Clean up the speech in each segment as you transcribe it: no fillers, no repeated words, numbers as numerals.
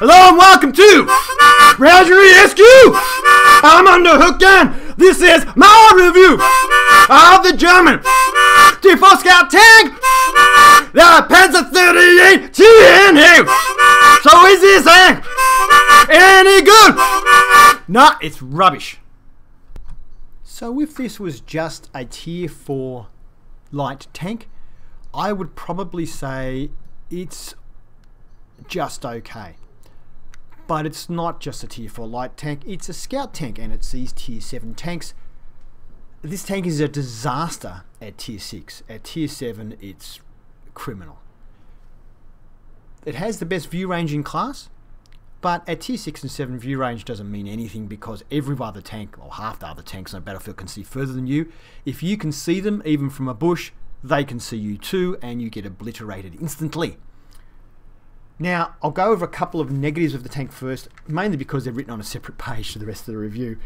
Hello and welcome to ReginaldESQ. I'm on the hook and this is my review of the German T4 Scout tank, the Panzer 38 TNA. So is this tank any good? Nah, it's rubbish. So if this was just a tier 4 light tank, I would probably say it's just okay. But it's not just a tier 4 light tank, it's a scout tank and it sees tier 7 tanks. This tank is a disaster at tier 6. At tier 7 it's criminal. It has the best view range in class, but at tier 6 and 7 view range doesn't mean anything because every other tank, or half the other tanks on a battlefield, can see further than you. If you can see them even from a bush, they can see you too and you get obliterated instantly. Now, I'll go over a couple of negatives of the tank first, mainly because they're written on a separate page to the rest of the review.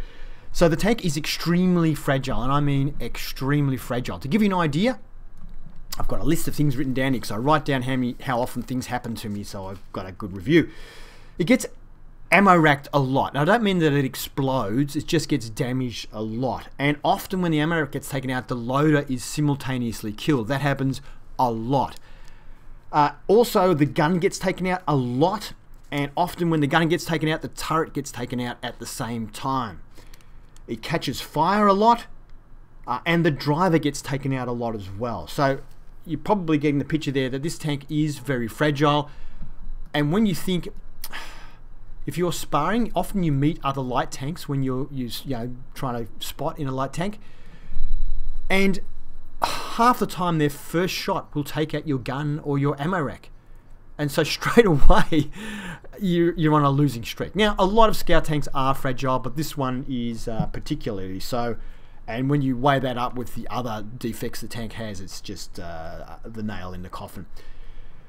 So the tank is extremely fragile, and I mean extremely fragile. To give you an idea, I've got a list of things written down here, because I write down how often things happen to me, so I've got a good review. It gets ammo racked a lot. Now, I don't mean that it explodes, it just gets damaged a lot. And often when the ammo rack gets taken out, the loader is simultaneously killed. That happens a lot. Also, the gun gets taken out a lot, and often when the gun gets taken out, the turret gets taken out at the same time. It catches fire a lot, and the driver gets taken out a lot as well. So you're probably getting the picture there that this tank is very fragile. And when you think, if you're sparring, often you meet other light tanks when you're trying to spot in a light tank, and half the time their first shot will take out your gun or your ammo rack, and so straight away you're on a losing streak. Now, a lot of scout tanks are fragile, but this one is particularly so, and when you weigh that up with the other defects the tank has, it's just the nail in the coffin.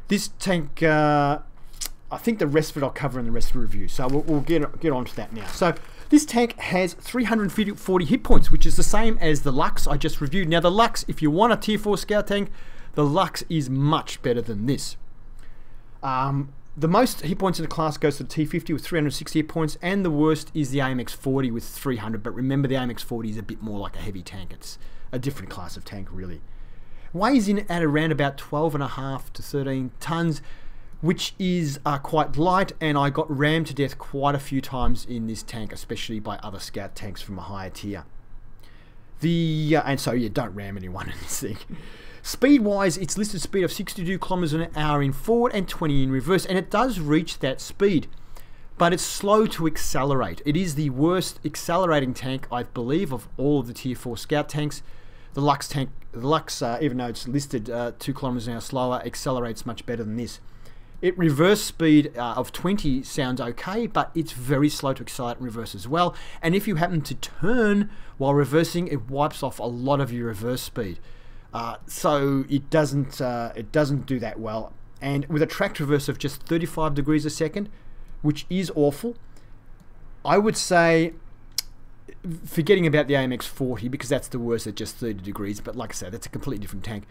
This tank, I think the rest of it I'll cover in the rest of the review, so we'll get on to that now. So this tank has 340 hit points, which is the same as the Lux I just reviewed. Now the Lux, if you want a tier 4 scout tank, the Lux is much better than this. The most hit points in the class goes to the T50 with 360 hit points, and the worst is the AMX40 with 300. But remember, the AMX40 is a bit more like a heavy tank. It's a different class of tank, really. Weighs in at around about 12.5 to 13 tons, which is quite light, and I got rammed to death quite a few times in this tank, especially by other scout tanks from a higher tier. And so you don't ram anyone in this thing. Speed-wise, it's listed speed of 62 kilometers an hour in forward and 20 in reverse, and it does reach that speed, but it's slow to accelerate. It is the worst accelerating tank, I believe, of all of the tier 4 scout tanks. The Lux tank, even though it's listed 2 kilometers an hour slower, accelerates much better than this. It reverse speed of 20 sounds okay, but it's very slow to accelerate in reverse as well. And if you happen to turn while reversing, it wipes off a lot of your reverse speed. So it doesn't do that well. And with a tracked reverse of just 35 degrees a second, which is awful, I would say, forgetting about the AMX40 because that's the worst at just 30 degrees. But like I said, that's a completely different tank.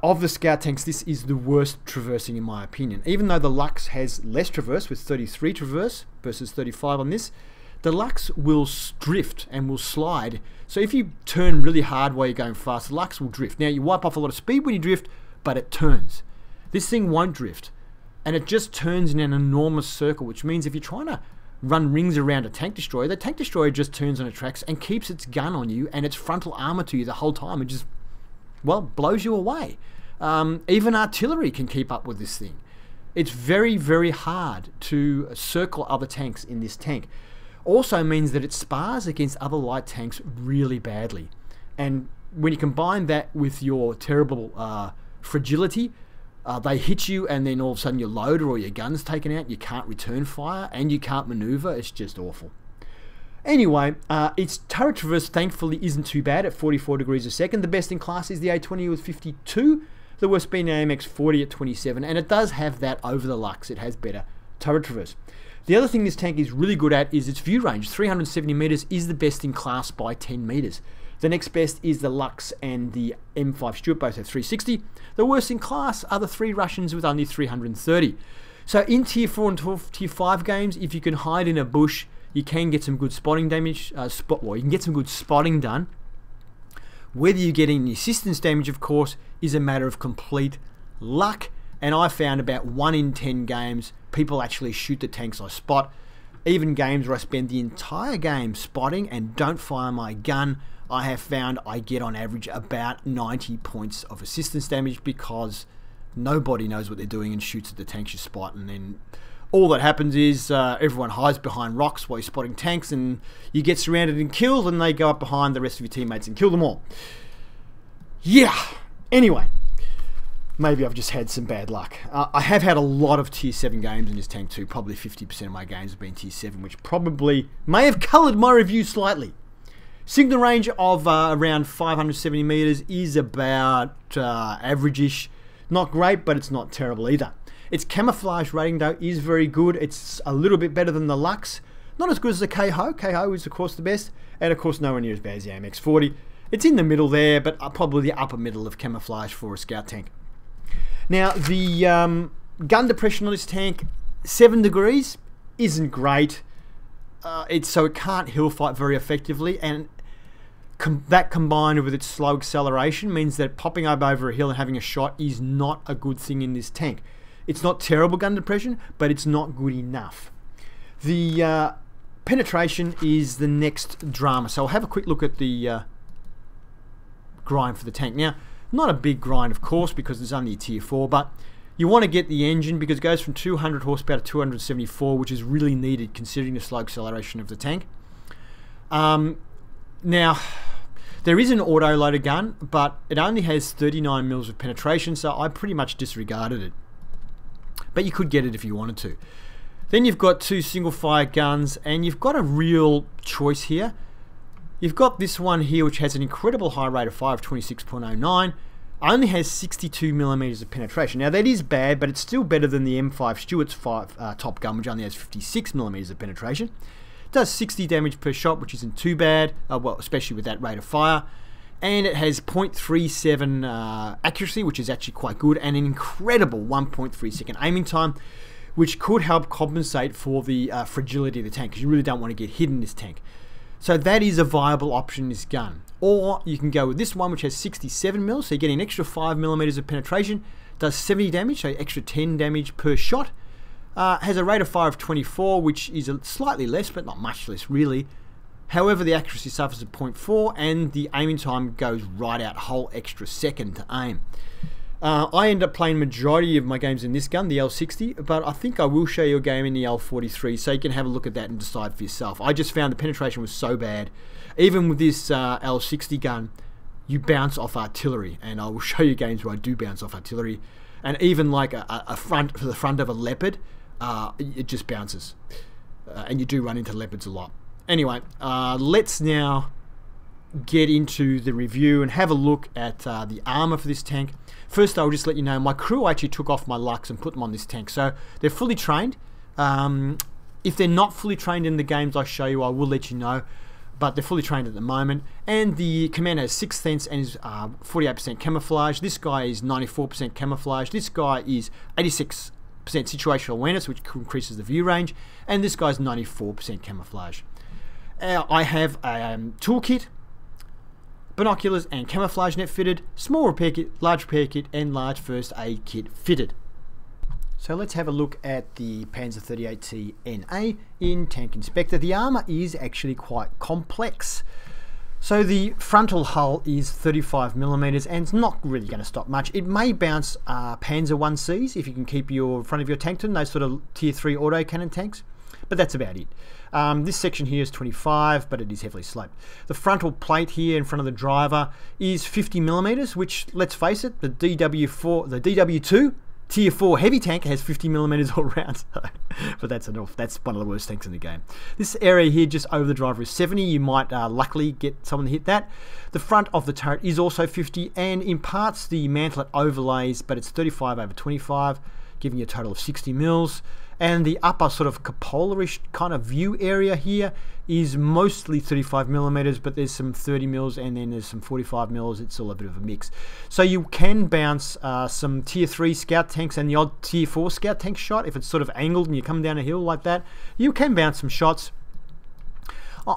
Of the scout tanks, this is the worst traversing in my opinion. Even though the Lux has less traverse with 33 traverse versus 35 on this, the Lux will drift and will slide. So if you turn really hard while you're going fast, the Lux will drift. Now, you wipe off a lot of speed when you drift, but it turns. This thing won't drift, and it just turns in an enormous circle, which means if you're trying to run rings around a tank destroyer, the tank destroyer just turns on its tracks and keeps its gun on you and its frontal armor to you the whole time. It just, well, blows you away. Even artillery can keep up with this thing. It's very, very hard to circle other tanks in this tank. Also means that it spars against other light tanks really badly. And when you combine that with your terrible fragility, they hit you and then all of a sudden your loader or your gun's taken out, you can't return fire and you can't maneuver. It's just awful. Anyway, its turret traverse thankfully isn't too bad at 44 degrees a second. The best in class is the A20 with 52, the worst being the AMX40 at 27, and it does have that over the Lux. It has better turret traverse. The other thing this tank is really good at is its view range. 370 meters is the best in class by 10 meters. The next best is the Lux and the M5 Stuart, both at 360. The worst in class are the 3 Russians with only 330. So in Tier 4 and Tier 5 games, if you can hide in a bush, you can get some good spotting damage. You can get some good spotting done. Whether you get any assistance damage, of course, is a matter of complete luck. And I found about 1 in 10 games, people actually shoot the tanks I spot. Even games where I spend the entire game spotting and don't fire my gun, I have found I get on average about 90 points of assistance damage because nobody knows what they're doing and shoots at the tanks you spot. And then all that happens is everyone hides behind rocks while you're spotting tanks, and you get surrounded and killed, and they go up behind the rest of your teammates and kill them all. Yeah, anyway, maybe I've just had some bad luck. I have had a lot of Tier 7 games in this tank too. Probably 50% of my games have been Tier 7, which probably may have coloured my review slightly. Signal range of around 570 meters is about average-ish. Not great, but it's not terrible either. Its camouflage rating though is very good. It's a little bit better than the Lux. Not as good as the KHO. KHO is of course the best, and of course nowhere near as bad as the AMX-40. It's in the middle there, but probably the upper middle of camouflage for a scout tank. Now the gun depression on this tank, 7 degrees, isn't great. So it can't hill fight very effectively, and that combined with its slow acceleration means that popping up over a hill and having a shot is not a good thing in this tank. It's not terrible gun depression, but it's not good enough. The penetration is the next drama. So I'll have a quick look at the grind for the tank. Now, not a big grind, of course, because it's only a Tier 4, but you want to get the engine because it goes from 200 horsepower to 274, which is really needed considering the slow acceleration of the tank. Now, there is an auto-loader gun, but it only has 39 mils of penetration, so I pretty much disregarded it. But you could get it if you wanted to. Then you've got 2 single-fire guns, and you've got a real choice here. You've got this one here, which has an incredible high rate of fire of 26.09. Only has 62 millimeters of penetration. Now, that is bad, but it's still better than the M5 Stewart's top gun, which only has 56 millimeters of penetration. It does 60 damage per shot, which isn't too bad, well, especially with that rate of fire. And it has 0.37 accuracy, which is actually quite good, and an incredible 1.3 second aiming time, which could help compensate for the fragility of the tank, because you really don't want to get hit in this tank. So that is a viable option in this gun. Or you can go with this one, which has 67 mils, so you get an extra 5 millimeters of penetration, does 70 damage, so extra 10 damage per shot. Has a rate of fire of 24, which is slightly less, but not much less really. However, the accuracy suffers at 0.4, and the aiming time goes right out, a whole extra second to aim. I end up playing majority of my games in this gun, the L60, but I think I will show you a game in the L43 so you can have a look at that and decide for yourself. I just found the penetration was so bad. Even with this L60 gun, you bounce off artillery, and I will show you games where I do bounce off artillery. And even like the front of a Leopard, it just bounces. And you do run into Leopards a lot. Anyway, let's now get into the review and have a look at the armor for this tank. First, I'll just let you know my crew actually took off my Lux and put them on this tank, so they're fully trained. If they're not fully trained in the games I show you, I will let you know, but they're fully trained at the moment. And the commander has 6th sense and is 48% camouflage. This guy is 94% camouflage. This guy is 86% situational awareness, which increases the view range, and this guy's 94% camouflage. I have a toolkit, binoculars and camouflage net fitted, small repair kit, large repair kit, and large first aid kit fitted. So let's have a look at the Panzer 38T NA in Tank Inspector. The armor is actually quite complex. So the frontal hull is 35mm and it's not really going to stop much. It may bounce Panzer 1Cs if you can keep your front of your tank to those sort of tier 3 autocannon tanks, but that's about it. This section here is 25, but it is heavily sloped. The frontal plate here in front of the driver is 50mm, which, let's face it, the DW2 Tier 4 heavy tank has 50mm all round, but that's enough. That's one of the worst tanks in the game. This area here just over the driver is 70. You might luckily get someone to hit that. The front of the turret is also 50, and in parts the mantlet overlays, but it's 35/25. giving you a total of 60 mils. And the upper sort of cupola-ish kind of view area here is mostly 35 millimeters, but there's some 30 mils and then there's some 45 mils. It's all a bit of a mix. So you can bounce some tier 3 scout tanks and the odd tier 4 scout tank shot. If it's sort of angled and you come down a hill like that, you can bounce some shots.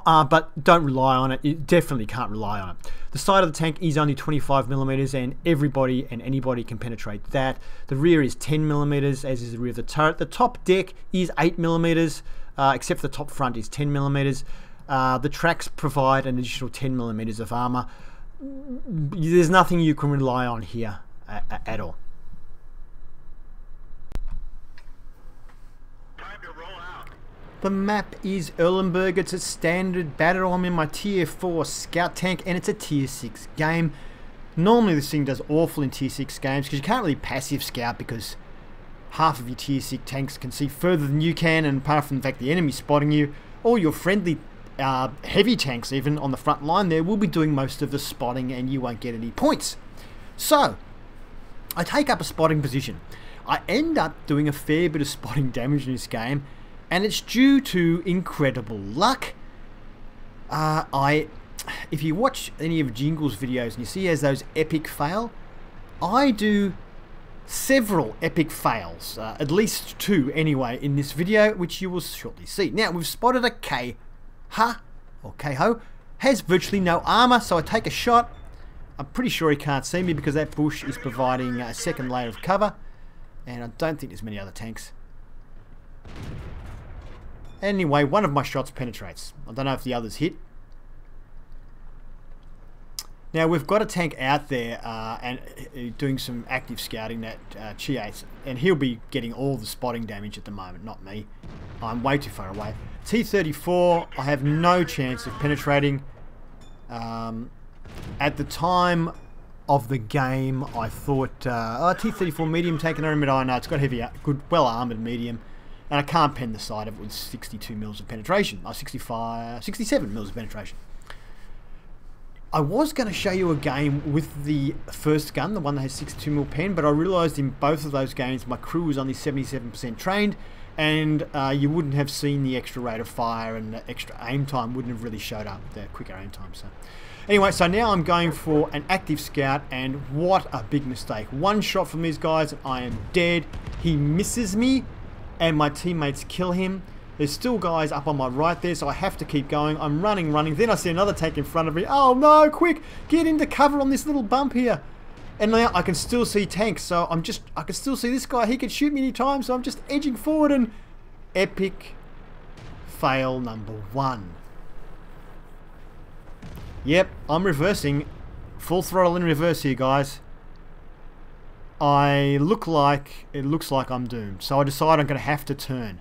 But don't rely on it. You definitely can't rely on it. The side of the tank is only 25 millimeters, and everybody and anybody can penetrate that. The rear is 10 millimeters, as is the rear of the turret. The top deck is 8 millimeters, except for the top front is 10 millimeters. The tracks provide an additional 10 millimeters of armor. There's nothing you can rely on here at all. The map is Erlenberg. It's a standard battle. I'm in my tier 4 scout tank and it's a tier 6 game. Normally this thing does awful in tier 6 games because you can't really passive scout because half of your tier 6 tanks can see further than you can, and apart from the fact the enemy's spotting you, all your friendly heavy tanks even on the front line there will be doing most of the spotting and you won't get any points. So I take up a spotting position. I end up doing a fair bit of spotting damage in this game, and it's due to incredible luck. If you watch any of Jingle's videos and you see he has those epic fail, I do several epic fails, at least 2 anyway in this video, which you will shortly see. Now we've spotted a K-Ha, or K-Ho, has virtually no armor, so I take a shot. I'm pretty sure he can't see me because that bush is providing a second layer of cover, and I don't think there's many other tanks. Anyway, one of my shots penetrates. I don't know if the others hit. Now we've got a tank out there and doing some active scouting, that Pz38, and he'll be getting all the spotting damage at the moment, not me. I'm way too far away. T-34, I have no chance of penetrating. At the time of the game, I thought, T-34 medium tank, and I remember, oh no, it's got heavy, good, well-armoured medium. And I can't pen the side of it with 62 mils of penetration. 67 mils of penetration. I was going to show you a game with the first gun, the one that has 62 mil pen, but I realised in both of those games my crew was only 77% trained, and you wouldn't have seen the extra rate of fire, and the extra aim time wouldn't have really showed up, the quicker aim time. So anyway, so now I'm going for an active scout, and what a big mistake. One shot from these guys and I am dead. He misses me, and my teammates kill him. There's still guys up on my right there, so I have to keep going. I'm running. Then I see another tank in front of me. Oh no, quick, get into cover on this little bump here. And now I can still see tanks, so I can still see this guy. He can shoot me anytime, so I'm just edging forward, and epic fail number 1. Yep, I'm reversing. Full throttle in reverse here, guys. It looks like I'm doomed, so I decide I'm going to have to turn.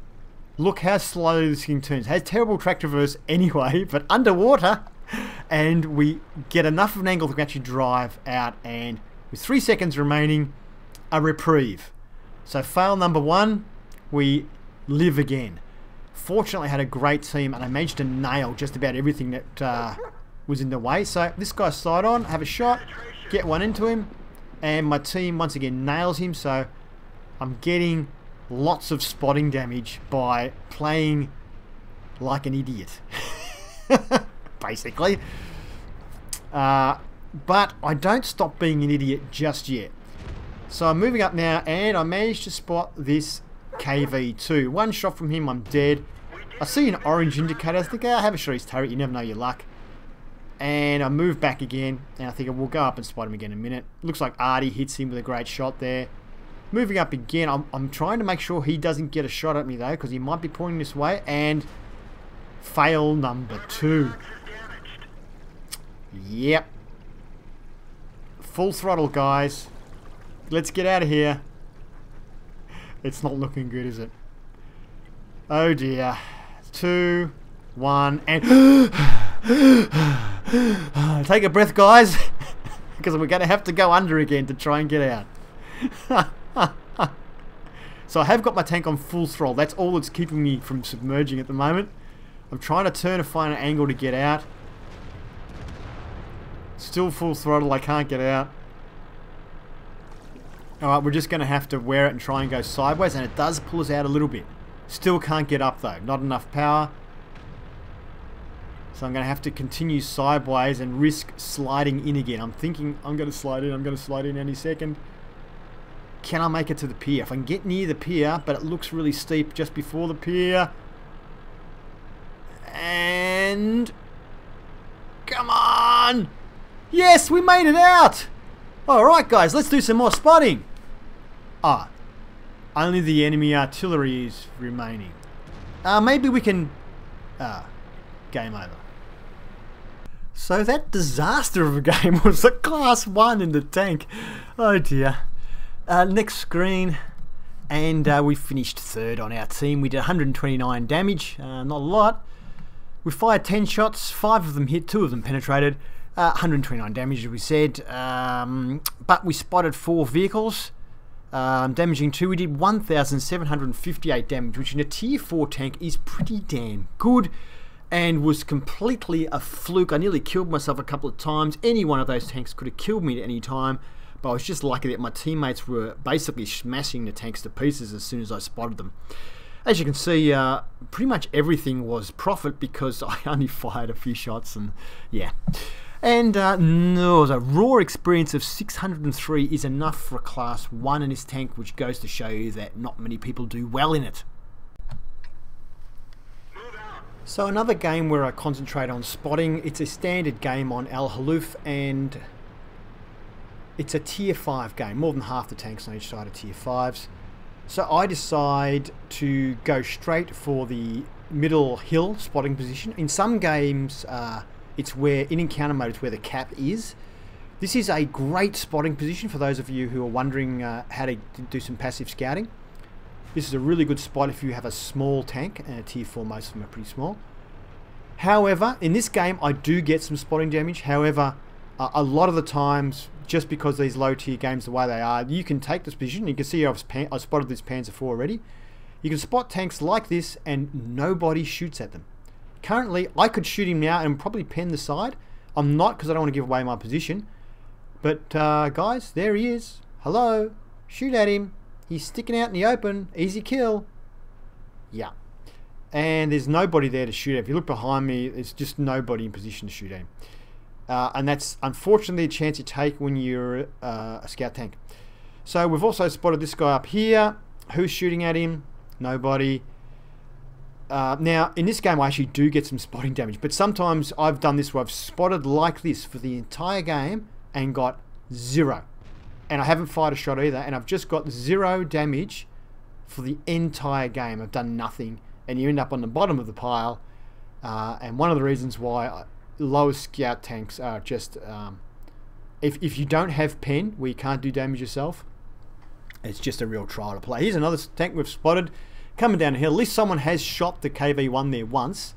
Look how slow this thing turns. It has terrible track reverse anyway, but underwater, and we get enough of an angle to actually drive out, and with 3 seconds remaining, a reprieve. So fail number 1, we live again. Fortunately, I had a great team, and I managed to nail just about everything that was in the way. So this guy's side on, have a shot, get one into him, and my team once again nails him, so I'm getting lots of spotting damage by playing like an idiot. Basically. But I don't stop being an idiot just yet. So I'm moving up now, and I managed to spot this KV2. One shot from him, I'm dead. I see an orange indicator. I think, I have a shot his turret. You never know your luck. And I move back again, and I think we'll go up and spot him again in a minute. Looks like Artie hits him with a great shot there. Moving up again, I'm trying to make sure he doesn't get a shot at me though, because he might be pointing this way, and fail number 2. Yep. Full throttle, guys. Let's get out of here. It's not looking good, is it? Oh dear. 2, 1, and... Take a breath, guys, because we're going to have to go under again to try and get out. So I have got my tank on full throttle. That's all that's keeping me from submerging at the moment. I'm trying to turn to find an angle to get out. Still full throttle, I can't get out. Alright, we're just going to have to wear it and try and go sideways, and it does pull us out a little bit. Still can't get up though, not enough power. So I'm going to have to continue sideways and risk sliding in again. I'm thinking I'm going to slide in any second. Can I make it to the pier? If I can get near the pier, but it looks really steep just before the pier. And... come on! Yes, we made it out! Alright guys, let's do some more spotting. Only the enemy artillery is remaining. Maybe we can... game over. So that disaster of a game was a class 1 in the tank. Oh dear. Next screen. And we finished third on our team. We did 129 damage. Not a lot. We fired 10 shots. 5 of them hit. 2 of them penetrated. 129 damage, as we said. But we spotted 4 vehicles. Damaging 2. We did 1,758 damage, which in a tier 4 tank is pretty damn good. And was completely a fluke. I nearly killed myself a couple of times. Any one of those tanks could have killed me at any time. But I was just lucky that my teammates were basically smashing the tanks to pieces as soon as I spotted them. As you can see, pretty much everything was profit because I only fired a few shots, and yeah. And no, the raw experience of 603 is enough for a class 1 in this tank, which goes to show you that not many people do well in it. So another game where I concentrate on spotting. It's a standard game on Al Haluf, and it's a tier 5 game. More than half the tanks on each side are tier 5s. So I decide to go straight for the middle hill spotting position. In some games, it's where, in encounter mode, it's where the cap is. This is a great spotting position for those of you who are wondering how to do some passive scouting. This is a really good spot if you have a small tank, and tier 4 most of them are pretty small. However, in this game I do get some spotting damage. However, a lot of the times, just because these low tier games the way they are, you can take this position. You can see I spotted this Panzer 4 already. You can spot tanks like this and nobody shoots at them. Currently, I could shoot him now and probably pen the side. I'm not, because I don't want to give away my position. But guys, there he is. Hello, shoot at him. He's sticking out in the open. Easy kill. Yeah. And there's nobody there to shoot at. If you look behind me, there's just nobody in position to shoot at him. And that's unfortunately a chance you take when you're a scout tank. So we've also spotted this guy up here. Who's shooting at him? Nobody. Now, in this game I actually do get some spotting damage. But sometimes I've done this where I've spotted like this for the entire game and got 0. And I haven't fired a shot either, and I've just got 0 damage for the entire game. I've done nothing, and you end up on the bottom of the pile. And one of the reasons why low scout tanks are just... if you don't have pen, where you can't do damage yourself, it's just a real trial to play. Here's another tank we've spotted, coming down the hill. At least someone has shot the KV-1 there once.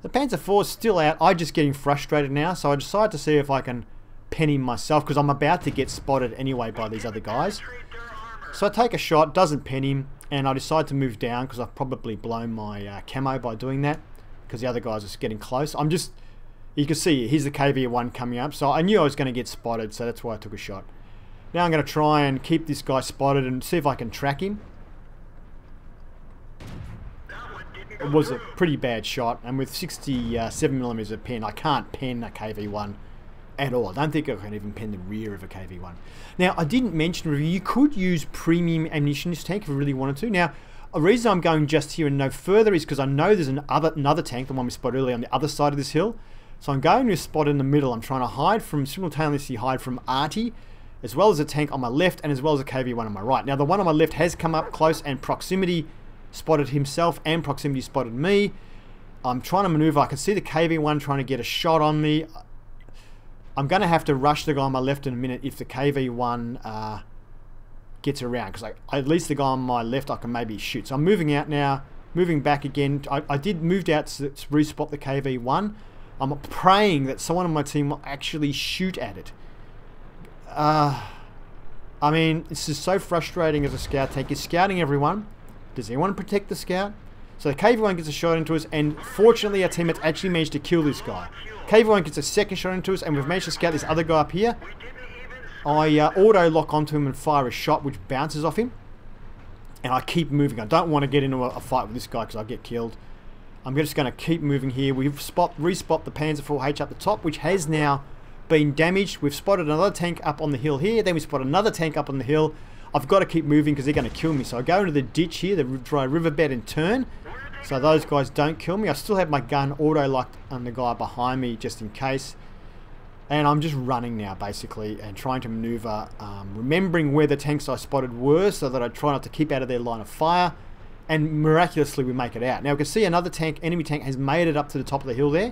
The Panzer 4 is still out. I'm just getting frustrated now, so I decided to see if I can pen him myself, because I'm about to get spotted anyway by these other guys. So I take a shot, doesn't pen him, and I decide to move down because I've probably blown my camo by doing that, because the other guys are getting close. I'm just, you can see, here's the KV-1 coming up, so I knew I was going to get spotted, so that's why I took a shot. Now I'm going to try and keep this guy spotted and see if I can track him. It was a pretty bad shot, and with 67mm of pen, I can't pen a KV-1 at all. I don't think I can even pen the rear of a KV-1. Now, I didn't mention, you could use premium ammunition in this tank if you really wanted to. Now, a reason I'm going just here and no further is because I know there's another tank, the one we spotted earlier, on the other side of this hill. So I'm going to a spot in the middle. I'm trying to simultaneously hide from Arty, as well as a tank on my left, and as well as a KV-1 on my right. Now, the one on my left has come up close and proximity spotted himself, and proximity spotted me. I'm trying to maneuver. I can see the KV-1 trying to get a shot on me. I'm going to have to rush the guy on my left in a minute if the KV-1 gets around, because at least the guy on my left I can maybe shoot. So I'm moving out now, moving back again. I did move out to respot the KV-1. I'm praying that someone on my team will actually shoot at it. I mean, this is so frustrating as a scout tank. You're scouting everyone. Does anyone protect the scout? So the KV-1 gets a shot into us, and fortunately our teammates actually managed to kill this guy. KV-1 gets a second shot into us, and we've managed to scout this other guy up here. I auto-lock onto him and fire a shot which bounces off him. And I keep moving. I don't want to get into a fight with this guy because I'll get killed. I'm just going to keep moving here. We've respot the Panzer IV up the top, which has now been damaged. We've spotted another tank up on the hill here. Then we spot another tank up on the hill. I've got to keep moving because they're going to kill me. So I go into the ditch here, the dry riverbed, and turn. So those guys don't kill me. I still have my gun auto-locked on the guy behind me just in case. And I'm just running now, basically, and trying to maneuver, remembering where the tanks I spotted were so that I try not to keep out of their line of fire. And miraculously, we make it out. Now, we can see another tank, enemy tank, has made it up to the top of the hill there.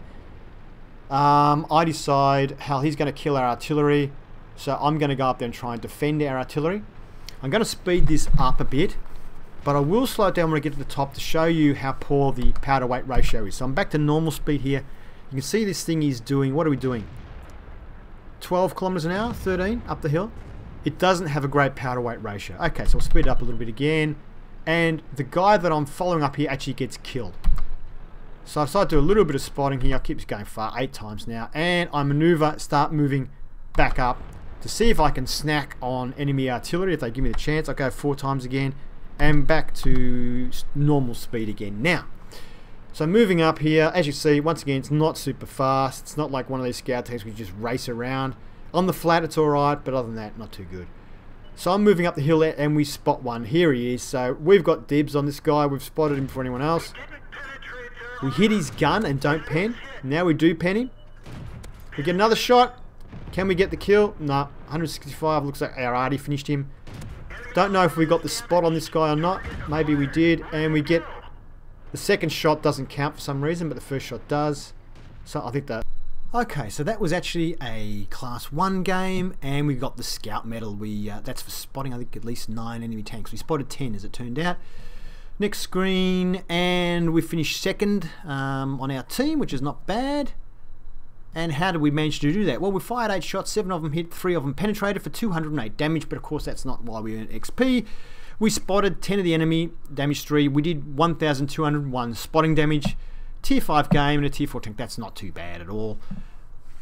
I decide how he's going to kill our artillery. So I'm going to go up there and try and defend our artillery. I'm going to speed this up a bit. But I will slow it down when I get to the top to show you how poor the powder weight ratio is. So I'm back to normal speed here. You can see this thing is doing, what are we doing? 12 kilometers an hour, 13 up the hill. It doesn't have a great powder weight ratio. Okay, so I'll speed it up a little bit again. And the guy that I'm following up here actually gets killed. So I start to do a little bit of spotting here. I keep going far 8 times now. And I maneuver, start moving back up to see if I can snack on enemy artillery. If they give me the chance, I'll go 4 times again. And back to normal speed again now. So moving up here, as you see, once again, it's not super fast. It's not like one of these scout tanks we just race around. On the flat, it's alright, but other than that, not too good. So I'm moving up the hill and we spot one. Here he is. So we've got dibs on this guy. We've spotted him before anyone else. We hit his gun and don't pen. Now we do pen him. We get another shot. Can we get the kill? No. 165. Looks like our arty finished him. Don't know if we got the spot on this guy or not. Maybe we did. And we get... The second shot doesn't count for some reason, but the first shot does. So I think that... Okay, so that was actually a Class 1 game, and we got the Scout Medal. That's for spotting, I think, at least 9 enemy tanks. We spotted 10, as it turned out. Next screen, and we finished second on our team, which is not bad. And how did we manage to do that? Well, we fired 8 shots, 7 of them hit, 3 of them penetrated for 208 damage, but of course that's not why we earned XP. We spotted 10 of the enemy, damage 3. We did 1,201 spotting damage. Tier 5 game and a Tier 4 tank. That's not too bad at all.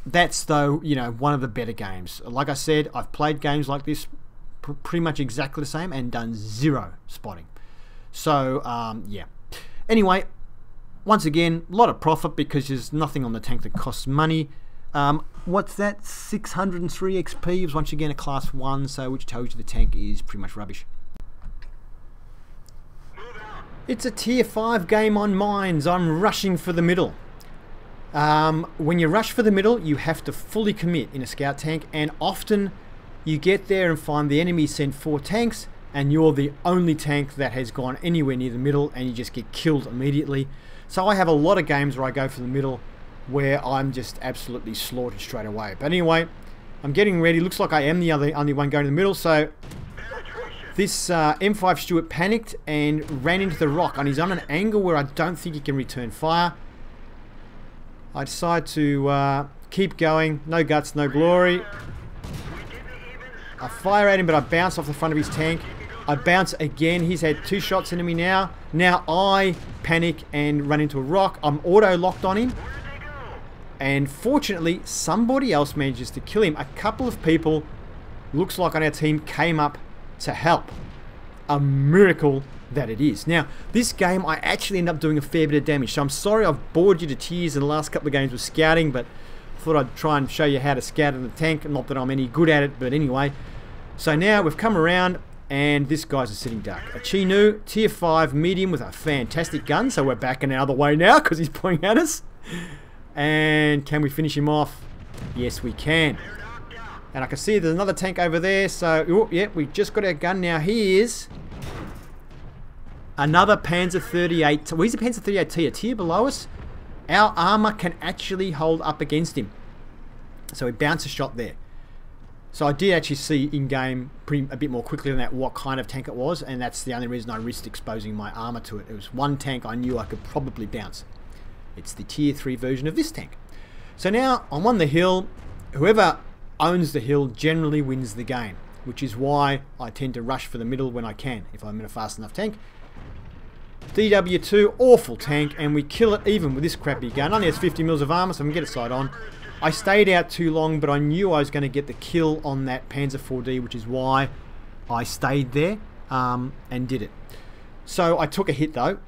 That's, though, you know, one of the better games. Like I said, I've played games like this pretty much exactly the same and done 0 spotting. So, yeah. Anyway, once again, a lot of profit because there's nothing on the tank that costs money. What's that? 603 XP. It was once again a Class 1, so which tells you the tank is pretty much rubbish. It's a Tier 5 game on mines. I'm rushing for the middle. When you rush for the middle, you have to fully commit in a scout tank, and often you get there and find the enemy sent 4 tanks, and you're the only tank that has gone anywhere near the middle, and you just get killed immediately. So I have a lot of games where I go for the middle, where I'm just absolutely slaughtered straight away. But anyway, I'm getting ready. Looks like I am the only one going to the middle, so... This M5 Stuart panicked and ran into the rock, and he's on an angle where I don't think he can return fire. I decide to keep going. No guts, no glory. I fire at him, but I bounce off the front of his tank. I bounce again. He's had 2 shots into me now. Now I panic and run into a rock. I'm auto-locked on him. And fortunately, somebody else manages to kill him. A couple of people, looks like on our team, came up to help. A miracle that it is. Now, this game I actually end up doing a fair bit of damage, so I'm sorry I've bored you to tears in the last couple of games with scouting, but I thought I'd try and show you how to scout in the tank. Not that I'm any good at it, but anyway. So now we've come around, and this guy's a sitting duck. A Chinu, Tier 5 medium with a fantastic gun, so we're backing out of the way now because he's pointing at us. And can we finish him off? Yes, we can. And I can see there's another tank over there. So, oh, yeah, we just got our gun now. He is another Panzer 38. Well, he's a Panzer 38T, a tier below us. Our armor can actually hold up against him. So we bounce a shot there. So I did actually see in-game a bit more quickly than that what kind of tank it was. And that's the only reason I risked exposing my armor to it. It was one tank I knew I could probably bounce. It's the Tier 3 version of this tank. So now I'm on the hill. Whoever owns the hill generally wins the game, which is why I tend to rush for the middle when I can, if I'm in a fast enough tank. DW2, awful tank, and we kill it even with this crappy gun. Only has 50 mils of armor, so we can get it side on. I stayed out too long, but I knew I was going to get the kill on that Panzer 4D, which is why I stayed there and did it. So I took a hit though,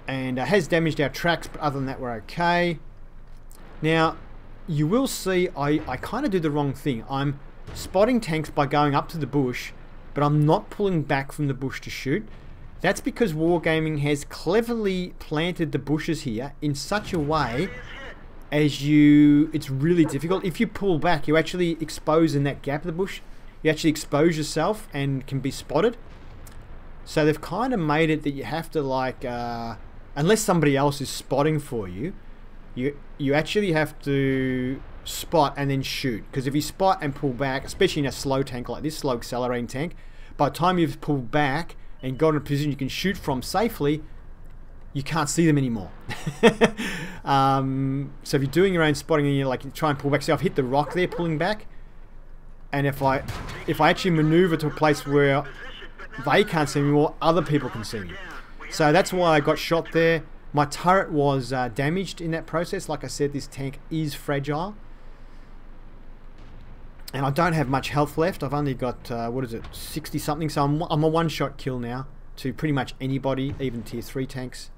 and has damaged our tracks, but other than that we're okay. Now you will see I kind of do the wrong thing. I'm spotting tanks by going up to the bush, but I'm not pulling back from the bush to shoot. That's because Wargaming has cleverly planted the bushes here in such a way as it's really difficult. If you pull back, you actually expose in that gap of the bush. You actually expose yourself and can be spotted. So they've kind of made it that you have to, like, unless somebody else is spotting for you, you actually have to spot and then shoot. Because if you spot and pull back, especially in a slow tank like this, slow accelerating tank, by the time you've pulled back and got in a position you can shoot from safely, you can't see them anymore. So if you're doing your own spotting and you try and pull back, see I've hit the rock there pulling back, and if I actually maneuver to a place where they can't see me or other people can see me. So that's why I got shot there. My turret was damaged in that process. Like I said, this tank is fragile. And I don't have much health left. I've only got, what is it, 60 something. So I'm a one-shot kill now to pretty much anybody, even tier 3 tanks.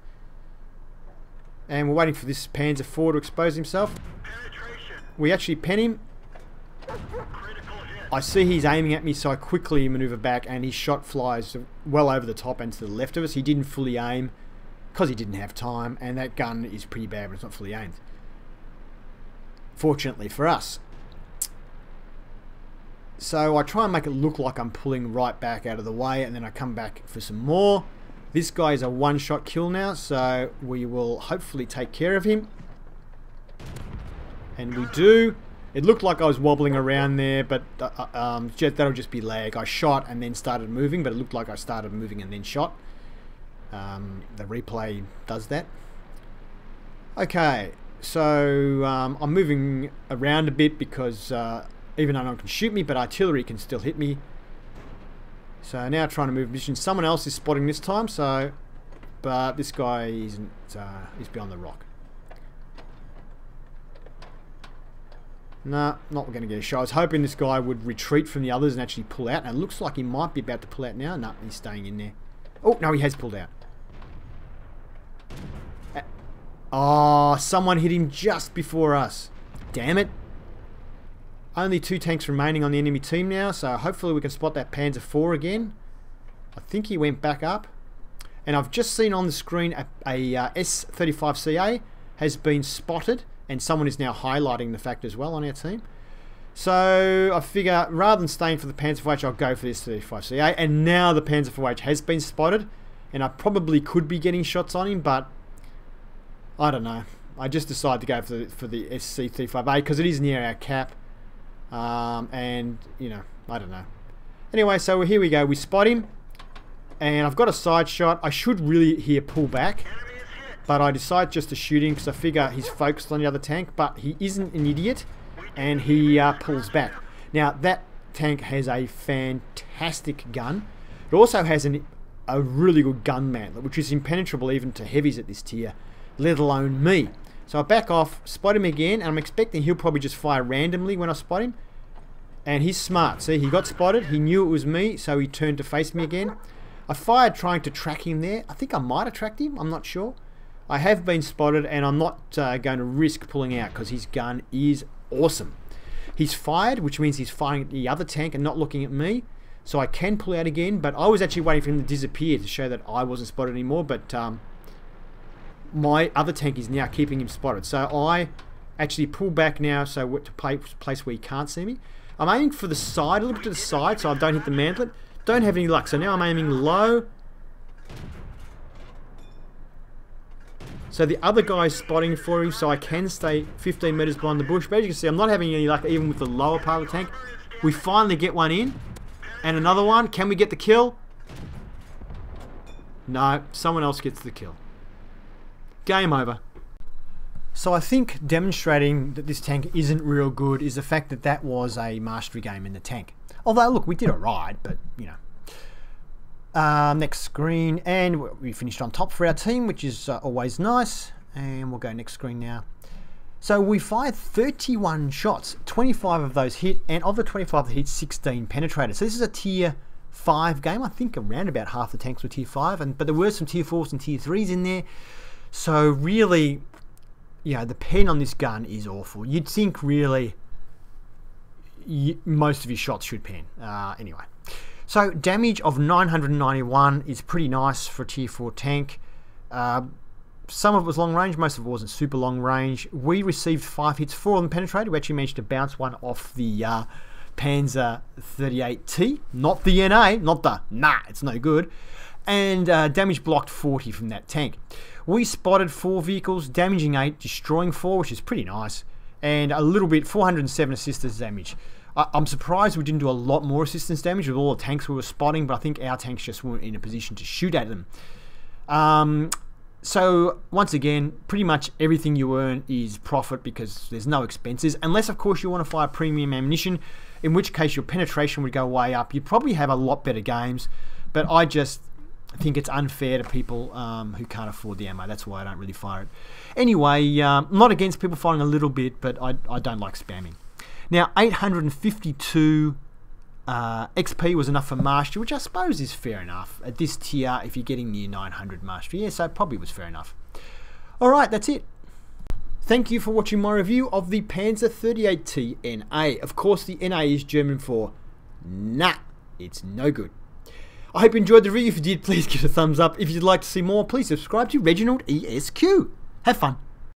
And we're waiting for this Panzer 4 to expose himself. We actually pen him. I see he's aiming at me, so I quickly maneuver back, and his shot flies well over the top and to the left of us. He didn't fully aim because he didn't have time, and that gun is pretty bad when it's not fully aimed. Fortunately for us. So I try and make it look like I'm pulling right back out of the way, and then I come back for some more. This guy is a one-shot kill now, so we will hopefully take care of him. And we do. It looked like I was wobbling around there, but that'll just be lag. I shot and then started moving, but it looked like I started moving and then shot. The replay does that. Okay, so I'm moving around a bit because even though no one can shoot me, but artillery can still hit me. So now trying to move position. Someone else is spotting this time, so but this guy isn't. He's beyond the rock. Nah, not going to get a shot. I was hoping this guy would retreat from the others and actually pull out. And it looks like he might be about to pull out now. No, he's staying in there. Oh, no, he has pulled out. Oh, someone hit him just before us. Damn it. Only 2 tanks remaining on the enemy team now, so hopefully we can spot that Panzer 4 again. I think he went back up. And I've just seen on the screen a S35CA has been spotted, and someone is now highlighting the fact as well on our team. So I figure rather than staying for the Panzer 4H, I'll go for this 35CA. And now the Panzer 4H has been spotted, and I probably could be getting shots on him, but I don't know. I just decided to go for the SC35A because it is near our cap. And, you know, I don't know. Anyway, so here we go. We spot him. And I've got a side shot. I should really here pull back. But I decide just to shoot him because I figure he's focused on the other tank. But he isn't an idiot. And he pulls back. Now, that tank has a fantastic gun. It also has a really good gun mantlet, which is impenetrable even to heavies at this tier, let alone me. So I back off, spot him again, and I'm expecting he'll probably just fire randomly when I spot him. And he's smart. See, he got spotted. He knew it was me, so he turned to face me again. I fired trying to track him there. I think I might have tracked him. I'm not sure. I have been spotted, and I'm not going to risk pulling out because his gun is awesome. He's fired, which means he's firing at the other tank and not looking at me. So I can pull out again, but I was actually waiting for him to disappear to show that I wasn't spotted anymore. But my other tank is now keeping him spotted. So I actually pull back now so to place where he can't see me. I'm aiming for the side, a little bit to the side, so I don't hit the mantlet. Don't have any luck. So now I'm aiming low. So the other guy's spotting for him, so I can stay 15 meters behind the bush. But as you can see, I'm not having any luck even with the lower part of the tank. We finally get one in. And another one. Can we get the kill? No, someone else gets the kill. Game over. So I think demonstrating that this tank isn't real good is the fact that that was a mastery game in the tank. Although, look, we did alright, but, you know. Next screen, and we finished on top for our team, which is always nice. And we'll go next screen now. So we fired 31 shots, 25 of those hit, and of the 25 that hit, 16 penetrated. So this is a tier 5 game. I think around about half the tanks were tier 5, but there were some tier 4s and tier 3s in there. So really, the pen on this gun is awful. You'd think really most of your shots should pen. Anyway, so damage of 991 is pretty nice for a tier 4 tank. Some of it was long range, most of it wasn't super long range. We received 5 hits, 4 of them penetrated. We actually managed to bounce one off the Panzer 38T, not the NA, not the it's no good. And damage blocked 40 from that tank. We spotted 4 vehicles, damaging 8, destroying 4, which is pretty nice. And a little bit, 407 assistance damage. I'm surprised we didn't do a lot more assistance damage with all the tanks we were spotting, but I think our tanks just weren't in a position to shoot at them. So, once again, pretty much everything you earn is profit because there's no expenses. Unless, of course, you want to fire premium ammunition, in which case your penetration would go way up. You'd probably have a lot better games, but I just think it's unfair to people who can't afford the ammo. That's why I don't really fire it. Anyway, I'm not against people firing a little bit, but I don't like spamming. Now, 852... XP was enough for mastery, which I suppose is fair enough. At this tier, if you're getting near 900 mastery, so it probably was fair enough. Alright, that's it. Thank you for watching my review of the Panzer 38T NA. Of course, the NA is German for nah, it's no good. I hope you enjoyed the review. If you did, please give it a thumbs up. If you'd like to see more, please subscribe to ReginaldESQ. Have fun.